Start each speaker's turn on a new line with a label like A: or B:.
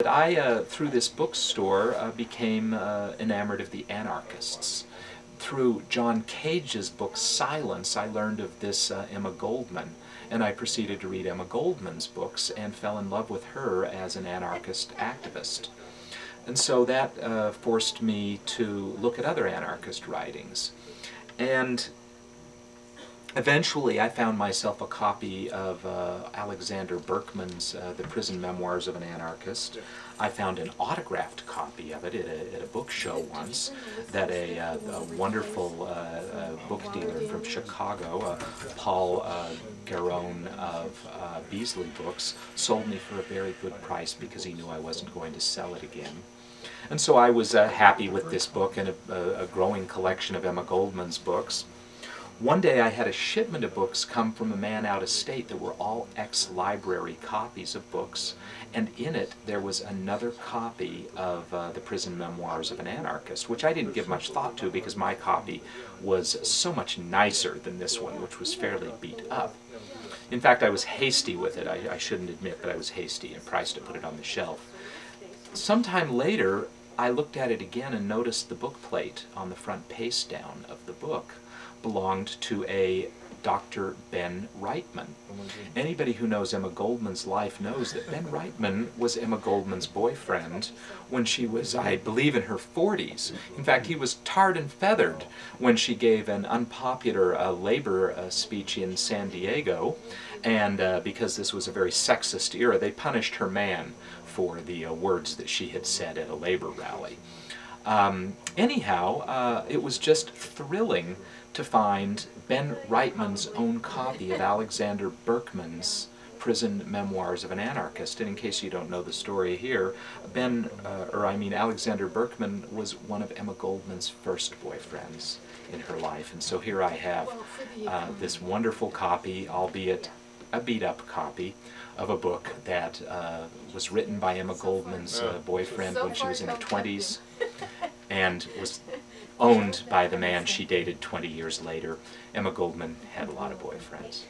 A: Through this bookstore, became enamored of the anarchists. Through John Cage's book Silence, I learned of this Emma Goldman, and I proceeded to read Emma Goldman's books and fell in love with her as an anarchist activist. And so that forced me to look at other anarchist writings. And eventually I found myself a copy of Alexander Berkman's The Prison Memoirs of an Anarchist. I found an autographed copy of it at a book show once that a wonderful book dealer from Chicago, Paul Garone of Beasley Books, sold me for a very good price because he knew I wasn't going to sell it again. And so I was happy with this book and a growing collection of Emma Goldman's books. One day I had a shipment of books come from a man out of state that were all ex-library copies of books, and in it there was another copy of The Prison Memoirs of an Anarchist, which I didn't give much thought to because my copy was so much nicer than this one, which was fairly beat up. In fact, I was hasty with it. I shouldn't admit that I was hasty and priced to put it on the shelf. Sometime later, I looked at it again and noticed the book plate on the front paste down of the book belonged to a Dr. Ben Reitman. Anybody who knows Emma Goldman's life knows that Ben Reitman was Emma Goldman's boyfriend when she was, I believe, in her 40s. In fact, he was tarred and feathered when she gave an unpopular labor speech in San Diego, and because this was a very sexist era, they punished her man for the words that she had said at a labor rally. Anyhow, it was just thrilling to find Ben Reitman's own copy of Alexander Berkman's Prison Memoirs of an Anarchist. And in case you don't know the story here, Alexander Berkman was one of Emma Goldman's first boyfriends in her life. And so here I have this wonderful copy, albeit a beat-up copy, of a book that was written by Emma Goldman's boyfriend when she was in her 20s and was owned by the man she dated 20 years later. Emma Goldman had a lot of boyfriends.